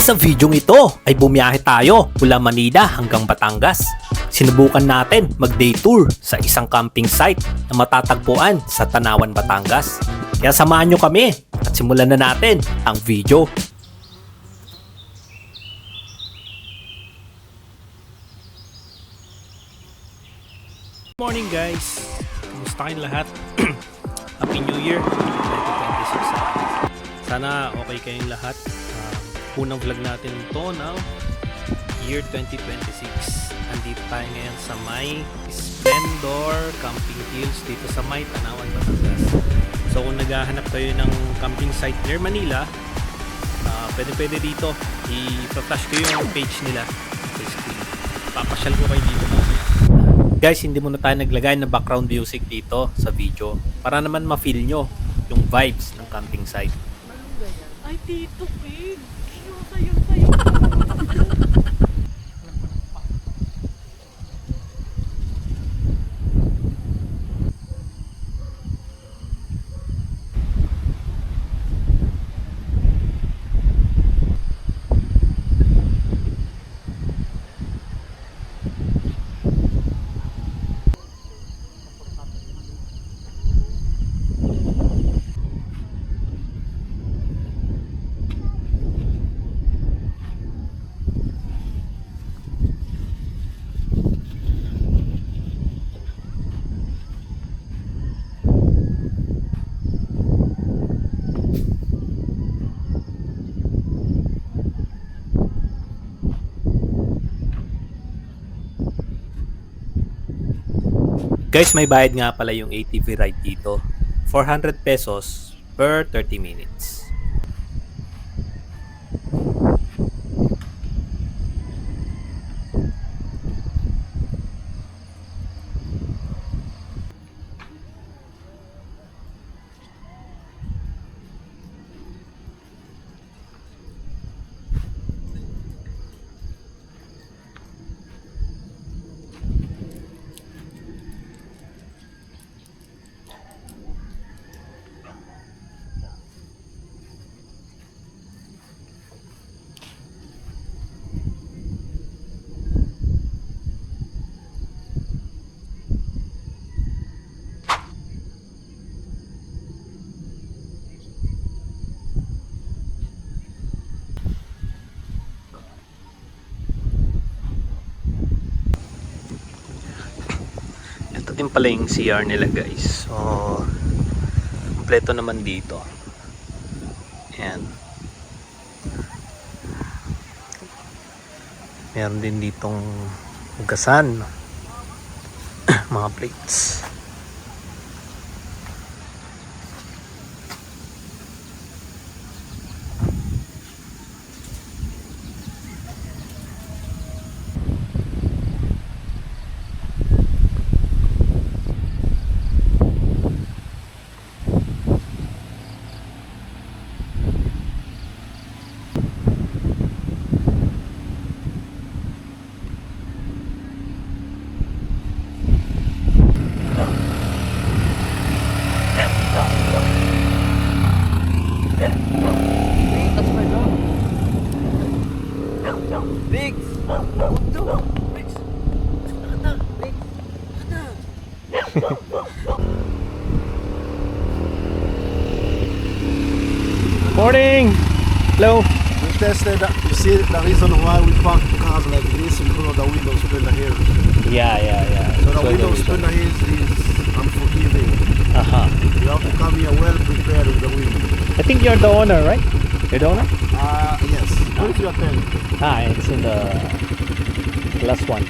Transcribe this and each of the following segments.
Sa videong ito ay bumiyahe tayo mula Manila hanggang Batangas. Sinubukan natin mag-day tour sa isang camping site na matatagpuan sa Tanawan, Batangas. Kaya samahan nyo kami at simulan na natin ang video. Good morning guys! Kumusta kayong lahat? Happy New Year 2026. Sana okay kayong lahat. Unang vlog natin ito now, year 2026. Andito tayo ngayon sa may Splendor Camping Hills dito sa may Tanawan, Batangas. So kung naghahanap kayo ng camping site near Manila, pwede dito. I-flash ko yung page nila sa screen. Papasyal ko kayo dito mamaya. Guys, hindi muna tayo naglagay ng background music dito sa video para naman ma-feel nyo yung vibes ng camping site. Ay, Tito Pig! Sayo. Guys, may bayad nga pala yung ATV ride dito. 400 pesos per 30 minutes. Ito din pala yung CR nila guys. So, kompleto naman dito. Ayan. Meron din ditong hugasan. Mga plates. Morning! Hello! We tested, you see the reason why we park cars like this because of the window spinner here. Yeah. So the window spinner here is unforgiving. You have to come here well prepared with the window. I think you're the owner, right? You're the owner? Yes. What is your pen? It's in the last one.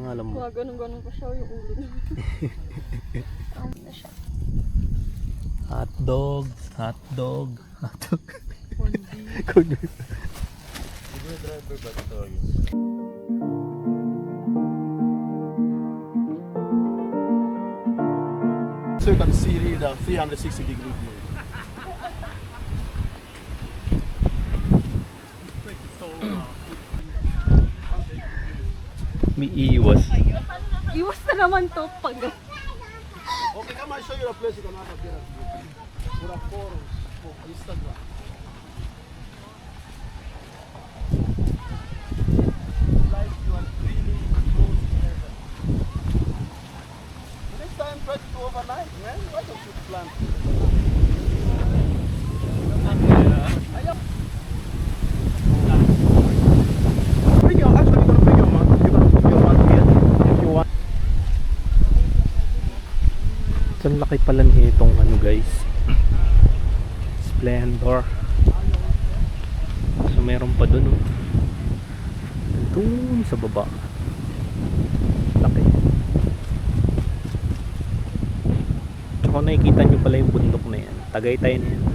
pangalan mo? Ganun-ganun pa siya yung ulo niya. Na siya. Hotdog. Hotdog. Hotdog. Kundi. driver ba ito? So you can see here the 360 degree view. May iwas. Iwas na naman to pag... Okay, come I show you a place you can have a beer. For a photos for Instagram. Like you are really close to heaven. Next time try to go overnight, man. Why don't you plan? Bring your, actually you're gonna bring your mat. You're gonna put your mat here if you want. Ang laki pala nitong ano guys, Splendor. So meron pa dun oh. Dun sa baba. Laki. Tsaka nakikita nyo pala yung bundok na yan. Tagaytay na yan.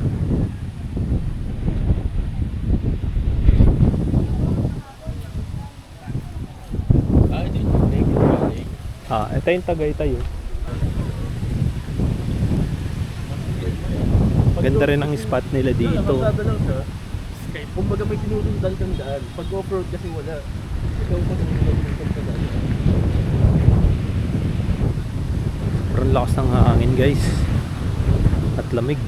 Ito yung Tagaytay oh. Ganda rin ang spot nila dito. Kumbaga may tinutuldan kang daan. Pag off-road kasi wala. Ikaw pa tinutuldan kang daan. Sobrang lakas ng hangin guys. At lamig.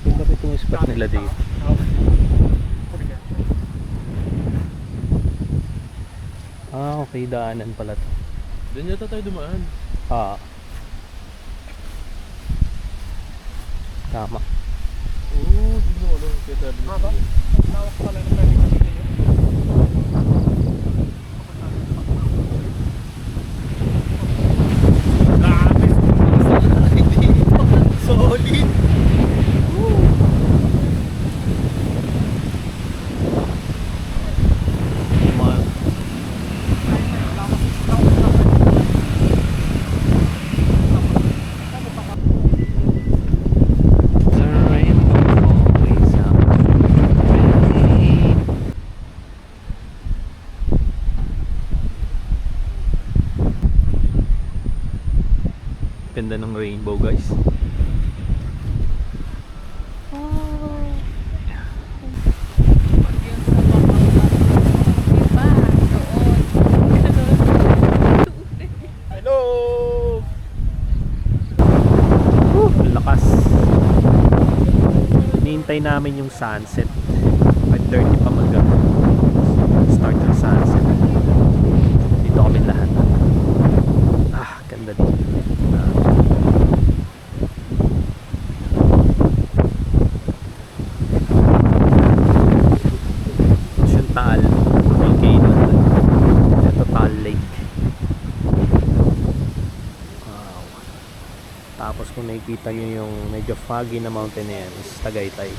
Ganda rin itong spot nila dito. Okay, daanan pala to. Doon yata tayo dumaan. Tama. Oo, di mo alam. Kaya sabi nito. Lawak pala na pwede kasi kayo. Solid! Ganda ng rainbow guys. Hello! Ang lakas. Hinihintay namin yung sunset. 5:30 pa start ng sunset. Dito kami lahat. Ganda dito. Yung Taal volcano. Ito Taal Lake. Wow. Tapos kung nakikita nyo yung medyo foggy na mountain na yan is Tagaytay.